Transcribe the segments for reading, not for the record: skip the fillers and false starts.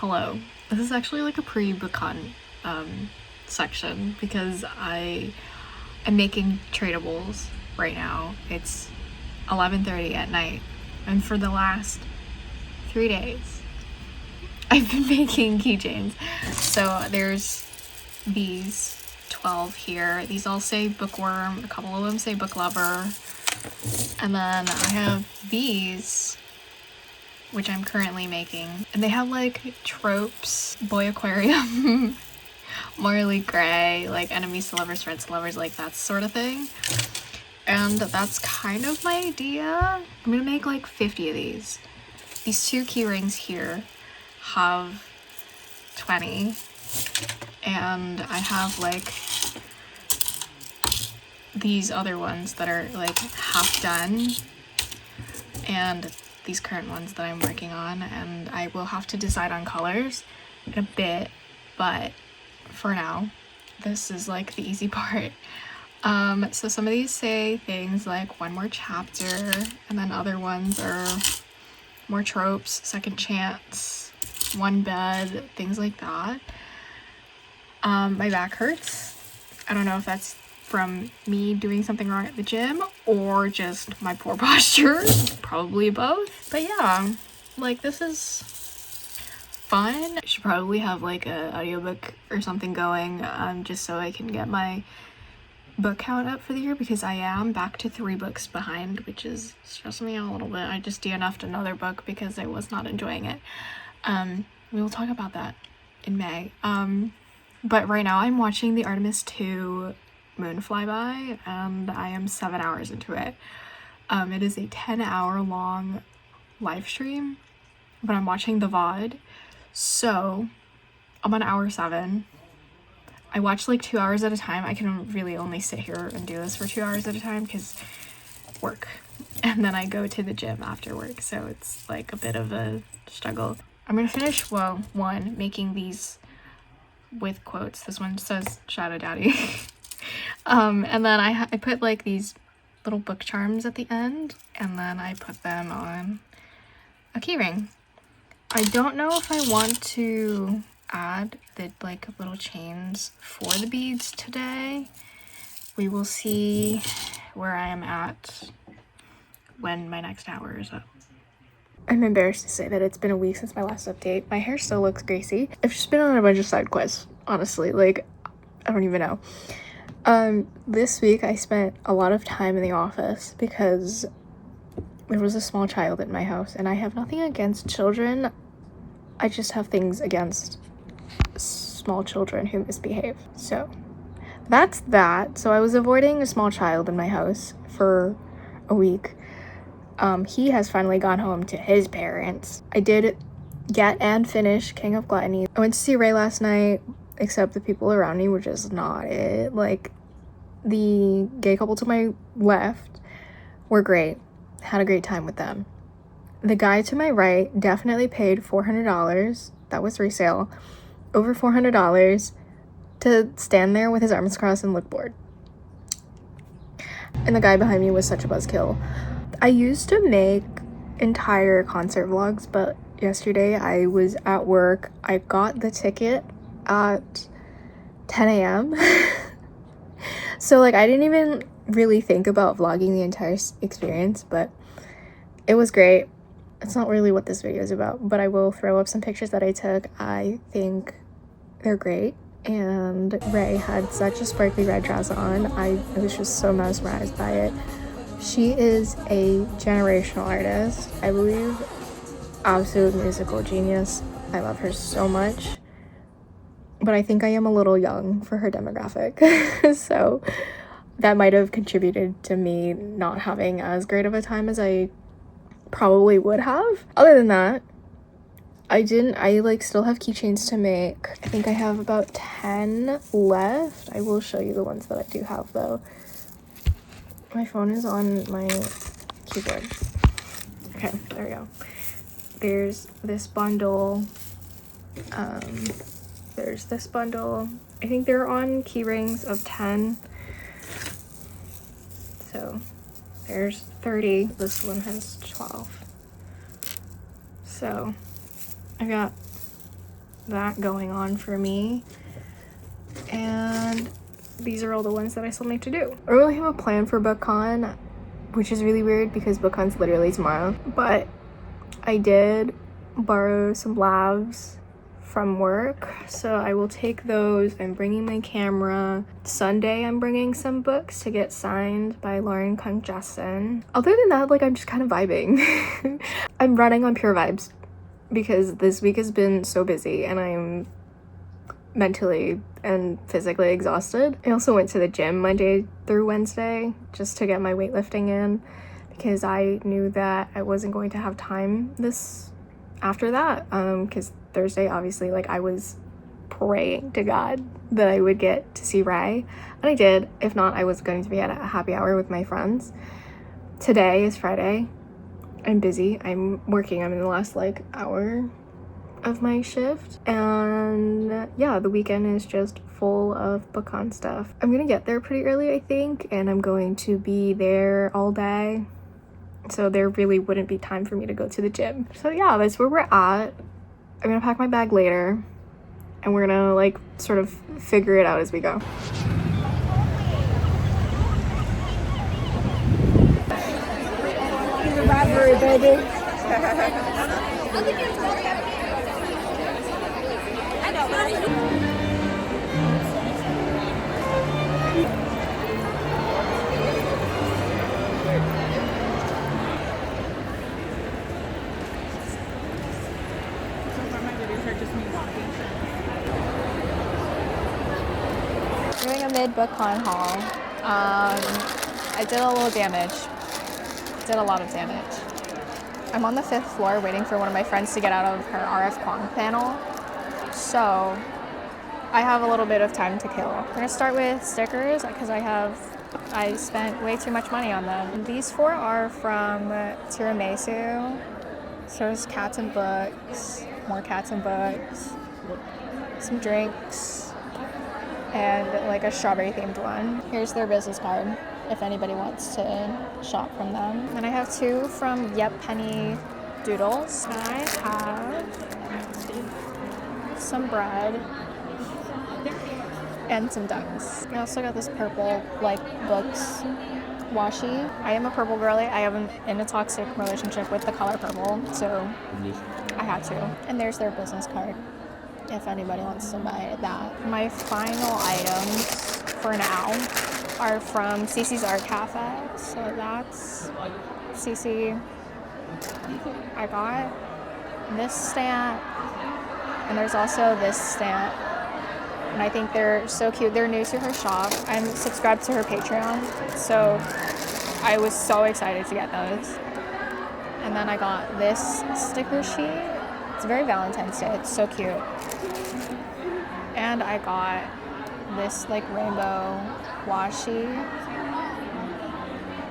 Hello. This is actually like a pre-bookcon section because I am making tradables right now. It's 11:30 at night, and for the last 3 days I've been making keychains. So there's these 12 here. These all say bookworm, a couple of them say book lover, and then I have these which I'm currently making, and they have like tropes, boy aquarium, Morley Gray, like enemies to lovers, friends to lovers, like that sort of thing. And that's kind of my idea. I'm gonna make like 50 of these. These two key rings here have 20, and I have like these other ones that are like half done, and these current ones that I'm working on, and I will have to decide on colors in a bit, but for now this is like the easy part. So some of these say things like one more chapter, and then other ones are more tropes, second chance, one bed, things like that. My back hurts. I don't know if that's from me doing something wrong at the gym or just my poor posture, probably both. But yeah, like this is fun. I should probably have like a audiobook or something going, just so I can get my book count up for the year, because I am back to 3 books behind, which is stressing me out a little bit. I just DNF'd another book because I was not enjoying it. We will talk about that in May. But right now I'm watching the Artemis 2 Moon Flyby, and I am 7 hours into it. It is a 10-hour long live stream, but I'm watching the VOD, so I'm on hour 7. I watch like 2 hours at a time. I can really only sit here and do this for 2 hours at a time because work, and then I go to the gym after work, so it's like a bit of a struggle. I'm gonna finish, well, one, making these with quotes. This one says Shadow Daddy. And then I put like these little book charms at the end, and then I put them on a keyring. I don't know if I want to add the like little chains for the beads today. We will see where I am at when my next hour is up. I'm embarrassed to say that it's been a week since my last update. My hair still looks greasy. I've just been on a bunch of side quests, honestly. Like, I don't even know. This week I spent a lot of time in the office because there was a small child in my house, and I have nothing against children. I just have things against small children who misbehave. So that's that. So I was avoiding a small child in my house for a week. He has finally gone home to his parents. I did get and finish King of Gluttony. I went to see Ray last night, except the people around me were just not it. Like, the gay couple to my left were great. Had a great time with them. The guy to my right definitely paid $400. That was resale. Over $400 to stand there with his arms crossed and look bored. And the guy behind me was such a buzzkill. I used to make entire concert vlogs, but yesterday I was at work. I got the ticket at 10 a.m. So like I didn't even really think about vlogging the entire experience, but it was great. It's not really what this video is about, but I will throw up some pictures that I took. I think they're great. And Ray had such a sparkly red dress on. I was just so mesmerized by it. She is a generational artist, I believe. Absolute musical genius. I love her so much. But I think I am a little young for her demographic. So that might have contributed to me not having as great of a time as I probably would have. Other than that, I like still have keychains to make. I think I have about 10 left. I will show you the ones that I do have though. My phone is on my keyboard. Okay, there we go. There's this bundle. There's this bundle. I think they're on key rings of 10. So there's 30. This one has 12. So I got that going on for me. And these are all the ones that I still need to do. I don't really have a plan for bookcon, which is really weird because bookcon's literally tomorrow. But I did borrow some labs from work, so I will take those. I'm bringing my camera. Sunday I'm bringing some books to get signed by Lauren Congesson. Other than that, like, I'm just kind of vibing. I'm running on pure vibes because this week has been so busy and I'm mentally and physically exhausted. I also went to the gym Monday through Wednesday just to get my weightlifting in because I knew that I wasn't going to have time after that, because Thursday, obviously, like, I was praying to God that I would get to see Ray, and I did. If not, I was going to be at a happy hour with my friends. Today is Friday. I'm busy. I'm working. I'm in the last, like, hour of my shift, and yeah, the weekend is just full of bookcon stuff. I'm gonna get there pretty early, I think, and I'm going to be there all day, so there really wouldn't be time for me to go to the gym. So yeah, that's where we're at. I'm gonna pack my bag later and we're gonna, like, sort of figure it out as we go. Robbery, baby. Doing a mid-bookcon haul. I did a little damage. Did a lot of damage. I'm on the 5th floor waiting for one of my friends to get out of her RF Pong panel. So I have a little bit of time to kill. I'm gonna start with stickers because I spent way too much money on them. These 4 are from Tiramisu. So there's cats and books, more cats and books, some drinks, and like a strawberry themed one. Here's their business card if anybody wants to shop from them. And I have 2 from Yep Penny Doodles. And I have some bread and some ducks. I also got this purple, like, books washi. I am a purple girly. I am in a toxic relationship with the color purple, so I had to. And there's their business card if anybody wants to buy that. My final items for now are from Cece's Art Cafe. So that's Cece. I got this stamp, and there's also this stamp, and I think they're so cute. They're new to her shop. I'm subscribed to her Patreon, so I was so excited to get those. And then I got this sticker sheet. It's very Valentine's Day. It's so cute. And I got this, like, rainbow washi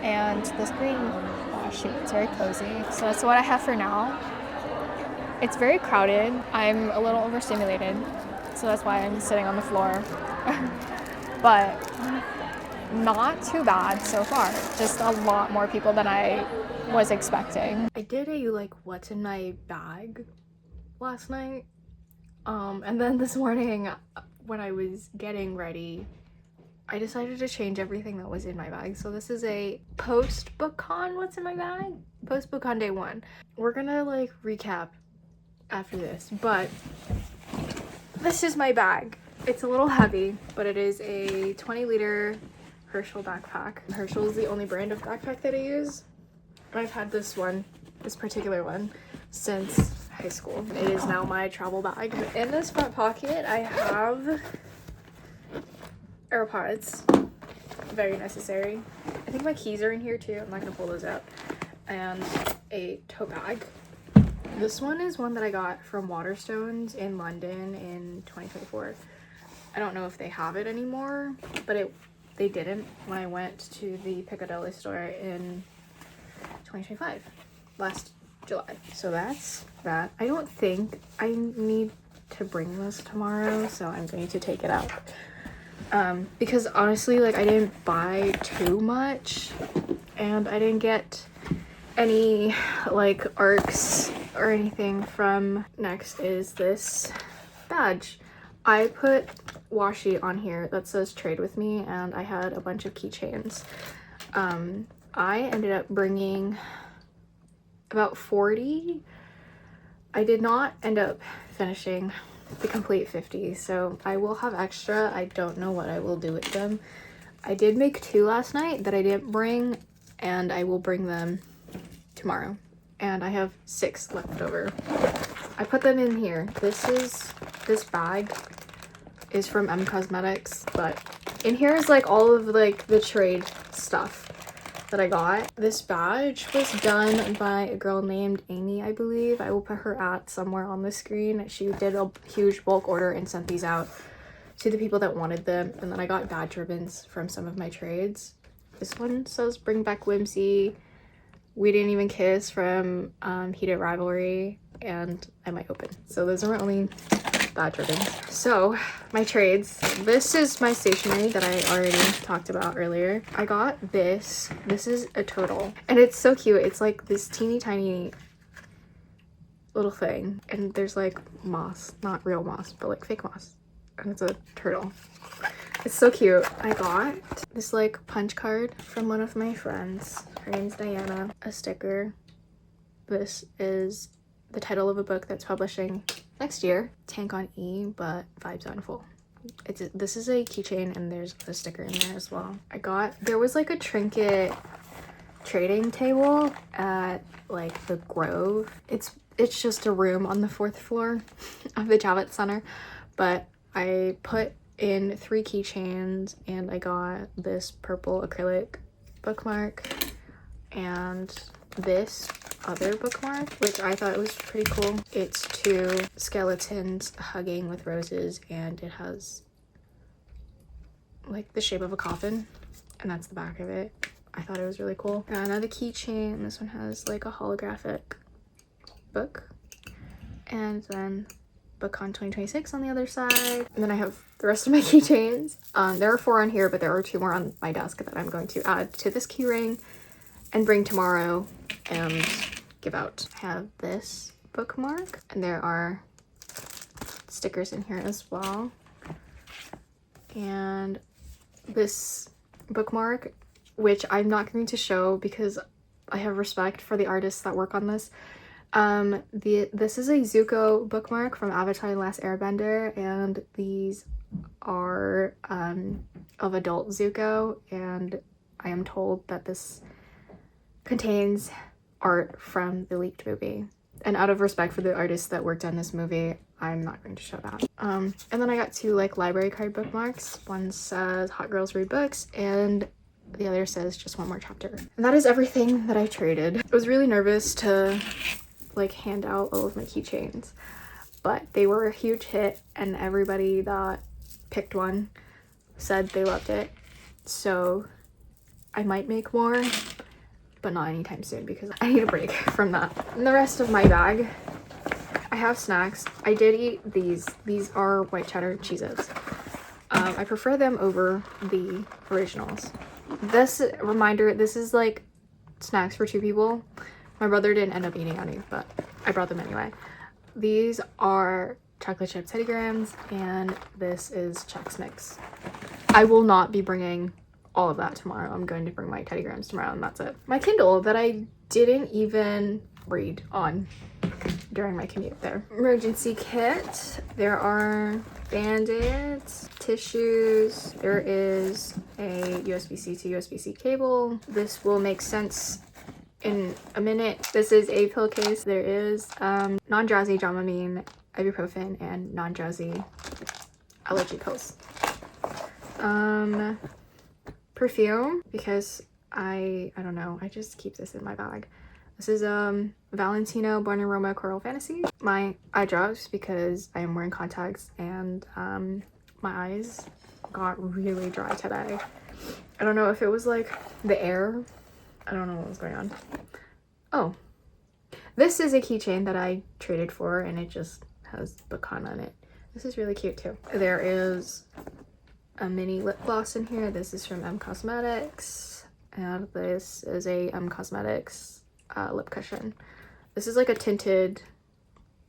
and this green washi. It's very cozy. So that's what I have for now. It's very crowded. I'm a little overstimulated, so that's why I'm sitting on the floor. But not too bad so far. Just a lot more people than I was expecting. I did a, like, what's in my bag last night. And then this morning when I was getting ready, I decided to change everything that was in my bag. So this is a post-bookcon what's in my bag? Post-bookcon day 1. We're gonna, like, recap after this, but this is my bag. It's a little heavy, but it is a 20-liter Herschel backpack. Herschel is the only brand of backpack that I use. I've had this particular one since high school. It is now my travel bag. In this front pocket, I have AirPods. Very necessary. I think my keys are in here too. I'm not gonna pull those out. And a tote bag. This one is one that I got from Waterstones in London in 2024. I don't know if they have it anymore, but they didn't when I went to the Piccadilly store in 2025, last July. So that's that. I don't think I need to bring this tomorrow, so I'm going to take it out. Because honestly, like, I didn't buy too much, and I didn't get any, like, arcs or anything from. Next is this badge. I put washi on here that says trade with me, and I had a bunch of keychains. I ended up bringing about 40. I did not end up finishing the complete 50, so I will have extra. I don't know what I will do with them. I did make 2 last night that I didn't bring, and I will bring them tomorrow. And I have 6 left over. I put them in here. This bag is from M Cosmetics, but in here is like all of like the trade stuff that I got. This badge was done by a girl named Amy, I believe. I will put her at somewhere on the screen. She did a huge bulk order and sent these out to the people that wanted them. And then I got badge ribbons from some of my trades. This one says bring back whimsy. We didn't even kiss from Heated Rivalry, and I might open. So those are my only badge ribbons. So my trades. This is my stationery that I already talked about earlier. I got this. This is a turtle, and it's so cute. It's like this teeny tiny little thing, and there's like moss, not real moss, but like fake moss, and it's a turtle. It's so cute. I got this like punch card from one of my friends. Her name's Diana. A sticker. This is the title of a book that's publishing next year. Tank on E, but vibes on full. This is a keychain, and there's a sticker in there as well. There was like a trinket trading table at like the Grove. It's just a room on the 4th floor of the Javits Center, but I put in 3 keychains, and I got this purple acrylic bookmark and this other bookmark, which I thought was pretty cool. It's 2 skeletons hugging with roses, and it has like the shape of a coffin, and that's the back of it. I thought it was really cool. Got another keychain. This one has like a holographic book, and then bookcon 2026 on the other side. And then I have the rest of my keychains. There are 4 on here, but there are 2 more on my desk that I'm going to add to this key ring and bring tomorrow and give out. I have this bookmark, and there are stickers in here as well. And this bookmark, which I'm not going to show because I have respect for the artists that work on this. This is a Zuko bookmark from Avatar: The Last Airbender, and these are of adult Zuko, and I am told that this contains art from the leaked movie. And out of respect for the artists that worked on this movie, I'm not going to show that. And then I got 2 like library card bookmarks. One says Hot Girls Read Books, and the other says Just One More Chapter. And that is everything that I traded. I was really nervous to like hand out all of my keychains, but they were a huge hit, and everybody that picked one said they loved it. So I might make more, but not anytime soon because I need a break from that. In the rest of my bag, I have snacks. I did eat these. These are white cheddar Cheez-Its. I prefer them over the originals. This reminder, this is like snacks for 2 people. My brother didn't end up eating any, but I brought them anyway. These are chocolate chip Teddy Grahams, and this is Chex Mix. I will not be bringing all of that tomorrow. I'm going to bring my Teddy Grahams tomorrow, and that's it. My Kindle that I didn't even read on during my commute there. Emergency kit. There are Band-Aids, tissues. There is a USB-C to USB-C cable. This will make sense in a minute. This is a pill case. There is non-drowsy Dramamine, ibuprofen, and non-drowsy allergy pills. Perfume, because I don't know, I just keep this in my bag. This is Valentino Born Aroma Coral Fantasy. My eye drops, because I am wearing contacts, and my eyes got really dry today. I don't know if it was like the air. I don't know what was going on. Oh, this is a keychain that I traded for, and it just has bookcon on it. This is really cute too. There is a mini lip gloss in here. This is from M Cosmetics, and this is a M Cosmetics lip cushion. This is like a tinted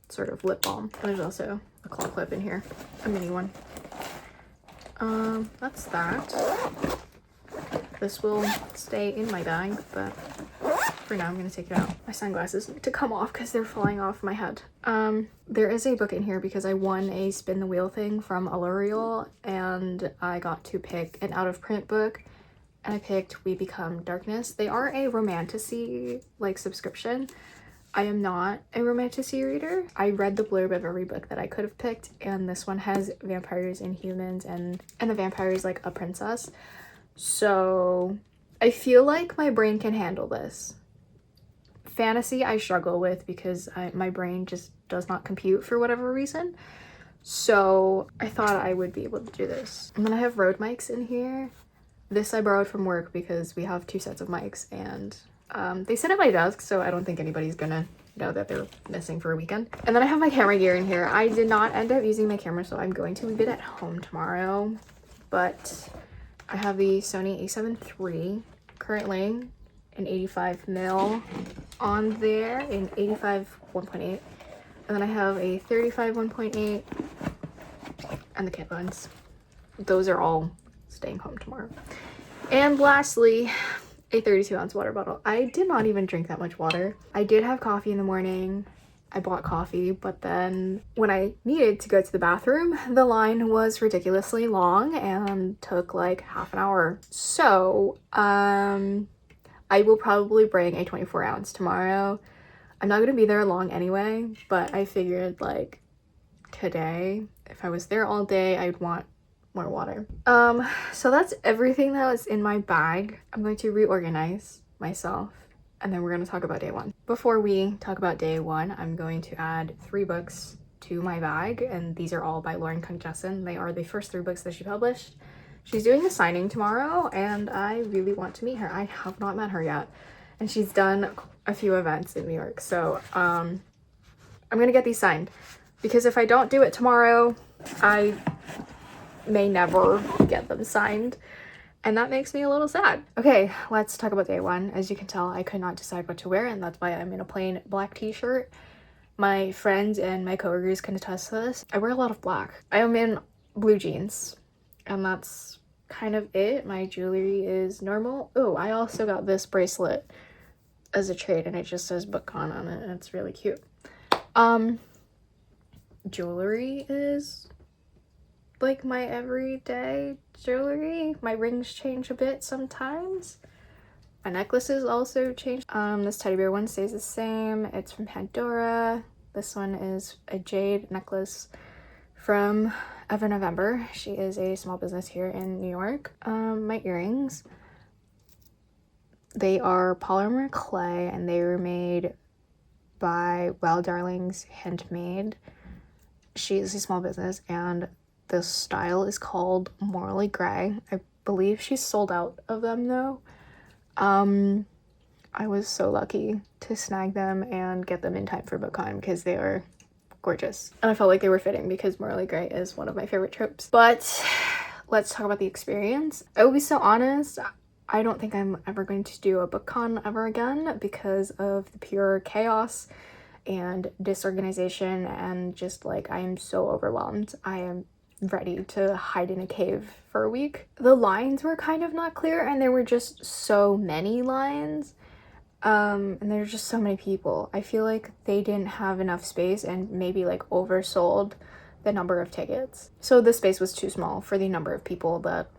sort of lip balm. And there's also a claw clip in here, a mini one. That's that. This will stay in my bag, but for now I'm gonna take it out. My sunglasses need to come off because they're falling off my head. There is a book in here because I won a spin the wheel thing from Allurial, and I got to pick an out of print book, and I picked We Become Darkness. They are a romantasy like subscription. I am not a romantasy reader. I read the blurb of every book that I could have picked, and this one has vampires and humans, and the vampire is like a princess. So I feel like my brain can handle this. Fantasy I struggle with because my brain just does not compute for whatever reason. So I thought I would be able to do this. And then I have Rode mics in here. This I borrowed from work because we have 2 sets of mics, and they sit at my desk, so I don't think anybody's gonna know that they're missing for a weekend. And then I have my camera gear in here. I did not end up using my camera, so I'm going to leave it at home tomorrow. But I have the Sony a7 III, currently an 85mm on there, in 85 1.8. And then I have a 35 1.8 and the kit lens. Those are all staying home tomorrow. And lastly, a 32-ounce water bottle. I did not even drink that much water. I did have coffee in the morning. I bought coffee, but then when I needed to go to the bathroom, the line was ridiculously long and took like half an hour. So, I will probably bring a 24-ounce tomorrow. I'm not gonna be there long anyway, but I figured like today, if I was there all day, I'd want more water. So that's everything that was in my bag. I'm going to reorganize myself, and then we're going to talk about day 1. Before we talk about day 1, I'm going to add 3 books to my bag, and these are all by Lauren Kung-Jessen. They are the first 3 books that she published. She's doing a signing tomorrow, and I really want to meet her. I have not met her yet, and she's done a few events in New York, so I'm gonna get these signed, because if I don't do it tomorrow, I may never get them signed, and that makes me a little sad. Okay, let's talk about day 1. As you can tell, I could not decide what to wear, and that's why I'm in a plain black t-shirt. My friends and my coworkers can attest to this. I wear a lot of black. I am in blue jeans, and that's kind of it. My jewelry is normal. Oh, I also got this bracelet as a trade, and it just says bookcon on it, and it's really cute. Jewelry is like my everyday jewelry. My rings change a bit sometimes. My necklaces also change. This teddy bear one stays the same. It's from Pandora. This one is a jade necklace from Ever November. She is a small business here in New York. My earrings, they are polymer clay, and they were made by Well Darlings Handmade. She is a small business, and the style is called Morally Gray. I believe she's sold out of them though. I was so lucky to snag them and get them in time for bookcon because they are gorgeous. And I felt like they were fitting because Morally Gray is one of my favorite tropes. But let's talk about the experience. I will be so honest, I don't think I'm ever going to do a bookcon ever again because of the pure chaos and disorganization, and just like I am so overwhelmed. I am ready to hide in a cave for a week. The lines were kind of not clear, and there were just so many lines, and there were just so many people. I feel like they didn't have enough space and maybe like oversold the number of tickets, so the space was too small for the number of people that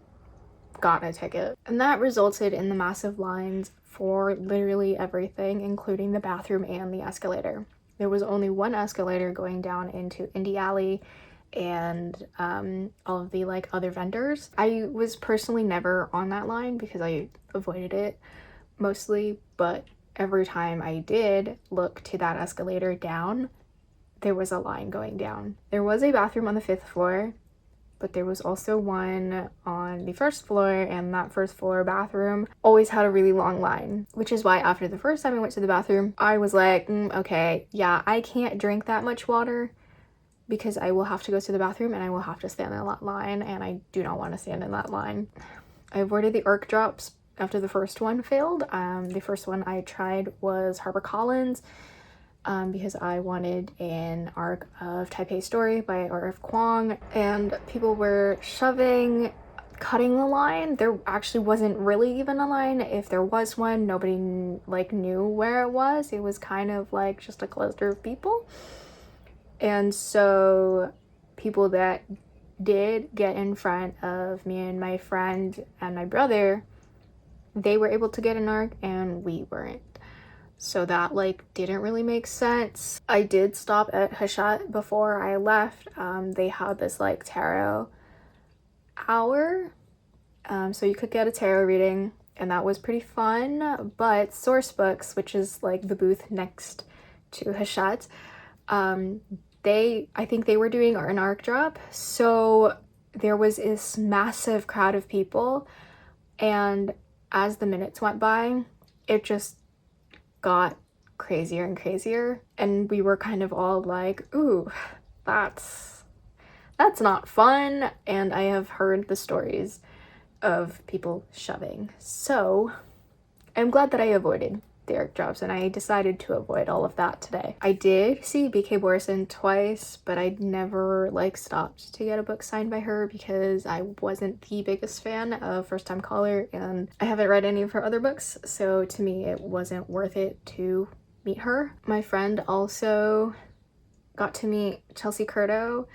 got a ticket, and that resulted in the massive lines for literally everything, including the bathroom and the escalator. There was only one escalator going down into Indie Alley and all of the like other vendors. I was personally never on that line because I avoided it mostly, but every time I did look to that escalator down, there was a line going down. There was a bathroom on the 5th floor, but there was also one on the 1st floor, and that 1st floor bathroom always had a really long line, which is why after the first time I went to the bathroom, I was like, okay, yeah, I can't drink that much water because I will have to go to the bathroom and I will have to stand in that line, and I do not want to stand in that line. I avoided the ARC drops after the first one failed. The first one I tried was HarperCollins. because I wanted an arc of Taipei Story by R.F. Kuang, and people were shoving, cutting the line. There actually wasn't really even a line. If there was one, nobody like knew where it was. It was kind of like just a cluster of people. And so people that did get in front of me and my friend and my brother, they were able to get an arc and we weren't. So that like didn't really make sense. I did stop at Hachette before I left. They had this like tarot hour, so you could get a tarot reading, and that was pretty fun. But Source Books, which is like the booth next to Hachette, I think they were doing an arc drop, so there was this massive crowd of people, and as the minutes went by, it just got crazier and crazier, and we were kind of all like, ooh, that's not fun. And I have heard the stories of people shoving, so I'm glad that I avoided the arc drops, and I decided to avoid all of that today. I did see BK Borison twice, but I never like stopped to get a book signed by her because I wasn't the biggest fan of First Time Caller, and I haven't read any of her other books, so to me it wasn't worth it to meet her. My friend also got to meet Chelsea Curto.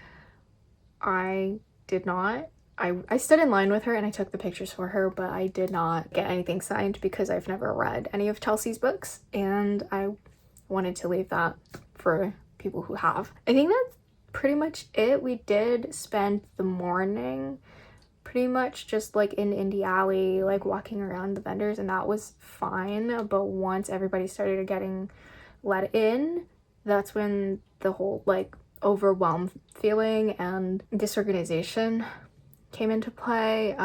I did not. I stood in line with her and I took the pictures for her, but I did not get anything signed because I've never read any of Chelsea's books, and I wanted to leave that for people who have. I think that's pretty much it. We did spend the morning pretty much just like in Indie Alley, like walking around the vendors, and that was fine. But once everybody started getting let in, that's when the whole like overwhelmed feeling and disorganization came into play.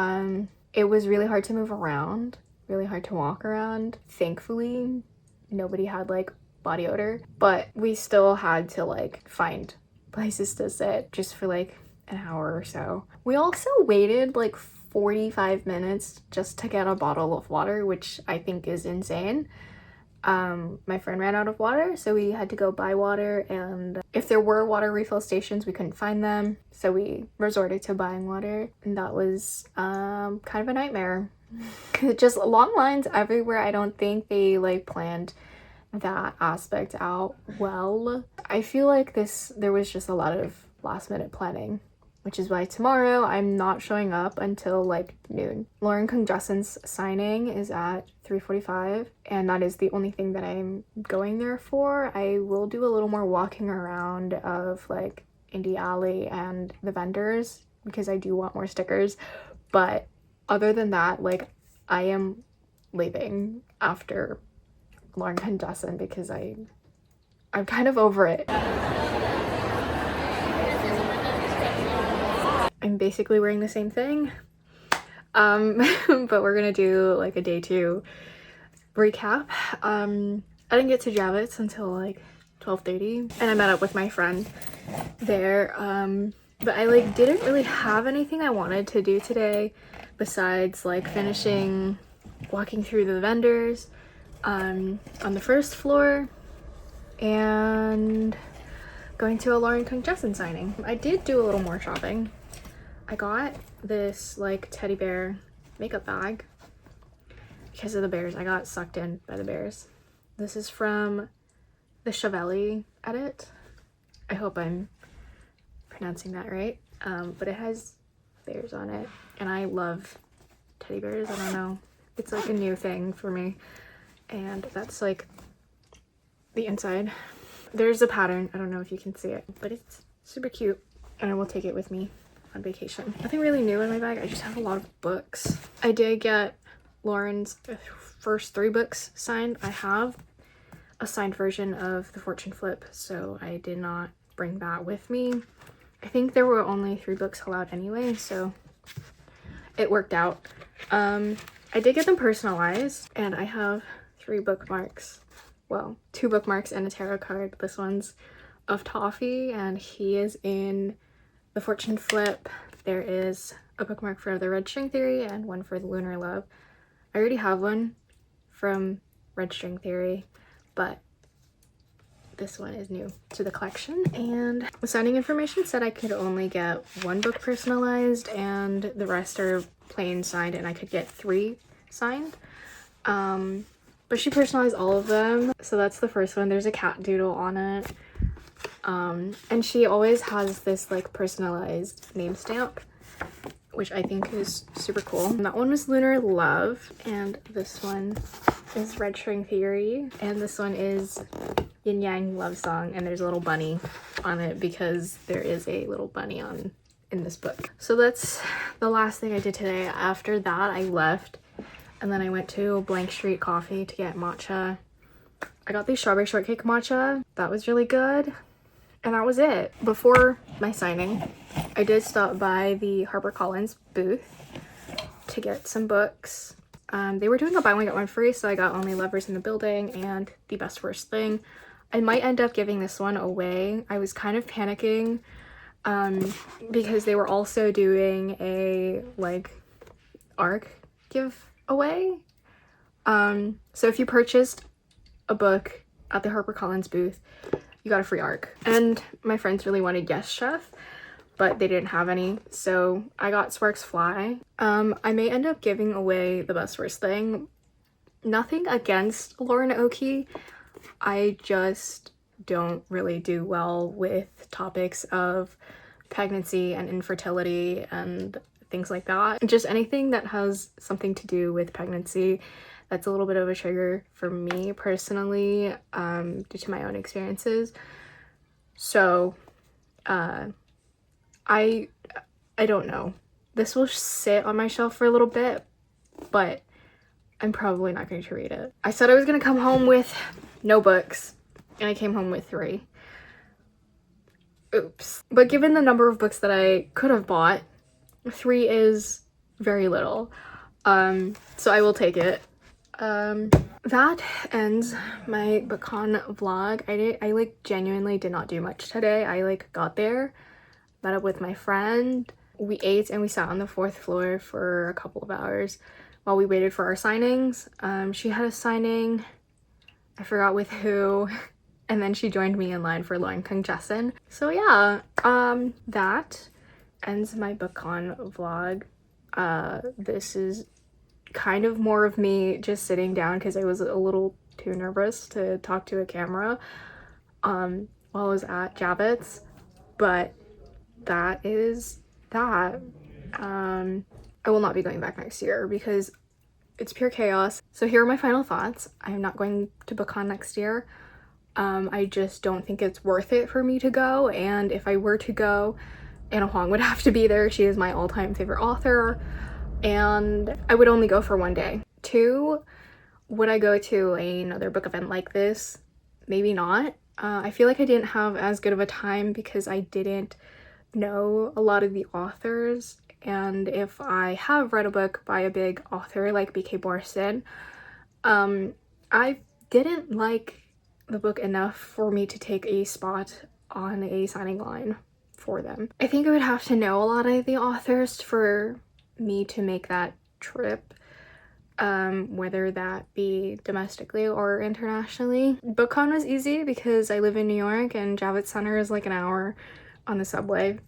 It was really hard to move around, really hard to walk around. Thankfully, nobody had like body odor, but we still had to like find places to sit just for like an hour or so. We also waited like 45 minutes just to get a bottle of water, which I think is insane. My friend ran out of water, so we had to go buy water, and if there were water refill stations, we couldn't find them, so we resorted to buying water, and that was kind of a nightmare. Just long lines everywhere. I don't think they like planned that aspect out well. I feel like there was just a lot of last minute planning, which is why tomorrow I'm not showing up until like noon. Lauren Kung-Jessen's signing is at 3:45, and that is the only thing that I'm going there for. I will do a little more walking around of like Indie Alley and the vendors because I do want more stickers, but other than that, like I am leaving after Lauren Kung-Jessen because I'm kind of over it. I'm basically wearing the same thing, but we're gonna do like a day 2 recap. I didn't get to Javits until like 12:30, and I met up with my friend there, but I like didn't really have anything I wanted to do today besides like finishing walking through the vendors on the first floor and going to a Lauren Kung-Jessen signing. I did do a little more shopping. I got this like teddy bear makeup bag because of the bears. I got sucked in by the bears. This is from the Chevelli edit. I hope I'm pronouncing that right. But it has bears on it, and I love teddy bears. I don't know. It's like a new thing for me. And that's like the inside. There's a pattern. I don't know if you can see it, but it's super cute, and I will take it with me on vacation. Nothing really new in my bag. I just have a lot of books. I did get Lauren's first 3 books signed. I have a signed version of The Fortune Flip, so I did not bring that with me. I think there were only 3 books allowed anyway, so it worked out. I did get them personalized, and I have 3 bookmarks. Well, 2 bookmarks and a tarot card. This one's of Toffee, and he is in The Fortune Flip. There is a bookmark for the Red String Theory and one for the Lunar Love. I already have one from Red String Theory, but this one is new to the collection, and the signing information said I could only get 1 book personalized and the rest are plain signed, and I could get 3 signed. But she personalized all of them, so that's the first one. There's a cat doodle on it. And she always has this like personalized name stamp, which I think is super cool. And that one was Lunar Love, and this one is Red String Theory, and this one is Yin Yang Love Song, and there's a little bunny on it because there is a little bunny in this book. So that's the last thing I did today. After that, I left, and then I went to Blank Street Coffee to get matcha. I got the strawberry shortcake matcha. That was really good. And that was it. Before my signing, I did stop by the HarperCollins booth to get some books. They were doing a buy one get one free, so I got Only Lovers in the Building and The Best Worst Thing. I might end up giving this one away. I was kind of panicking because they were also doing a like ARC giveaway. So if you purchased a book at the HarperCollins booth, you got a free ARC. And my friends really wanted Yes Chef, but they didn't have any, so I got Sparks Fly. I may end up giving away The Best Worst Thing. Nothing against Lauren Oakey. I just don't really do well with topics of pregnancy and infertility and things like that. Just anything that has something to do with pregnancy. That's a little bit of a trigger for me personally, due to my own experiences. So, I don't know. This will sit on my shelf for a little bit, but I'm probably not going to read it. I said I was going to come home with no books, and I came home with 3. Oops. But given the number of books that I could have bought, 3 is very little. So I will take it. That ends my bookcon vlog. I like genuinely did not do much today. I like got there, met up with my friend, we ate, and we sat on the 4th floor for a couple of hours while we waited for our signings. She had a signing, I forgot with who, and then she joined me in line for Lauren Congestion. So yeah, that ends my bookcon vlog. This is kind of more of me just sitting down because I was a little too nervous to talk to a camera while I was at Javits, but that is that. I will not be going back next year because it's pure chaos. So here are my final thoughts. I am not going to bookcon next year. I just don't think it's worth it for me to go, and if I were to go, Anna Huang would have to be there. She is my all-time favorite author, and I would only go for 1 day. 2, would I go to another book event like this? Maybe not. I feel like I didn't have as good of a time because I didn't know a lot of the authors, and if I have read a book by a big author like B.K. Morrison, I didn't like the book enough for me to take a spot on a signing line for them. I think I would have to know a lot of the authors for me to make that trip, whether that be domestically or internationally. BookCon was easy because I live in New York and Javits Center is like an hour on the subway,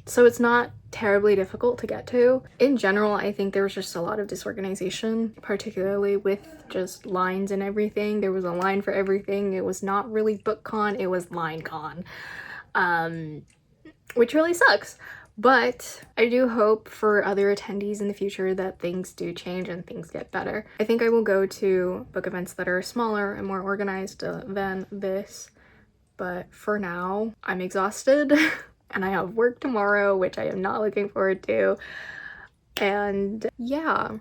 so it's not terribly difficult to get to. In general, I think there was just a lot of disorganization, particularly with just lines and everything. There was a line for everything. It was not really BookCon, it was LineCon, which really sucks. But I do hope for other attendees in the future that things do change and things get better. I think I will go to book events that are smaller and more organized than this. But for now, I'm exhausted and I have work tomorrow, which I am not looking forward to. And yeah,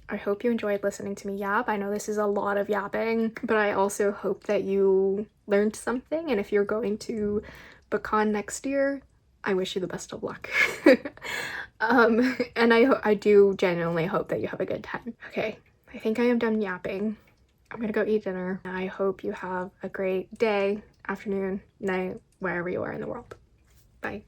I hope you enjoyed listening to me yap. I know this is a lot of yapping, but I also hope that you learned something. And if you're going to BookCon next year, I wish you the best of luck. And I do genuinely hope that you have a good time. Okay, I think I am done yapping. I'm gonna go eat dinner. I hope you have a great day, afternoon, night, wherever you are in the world. Bye.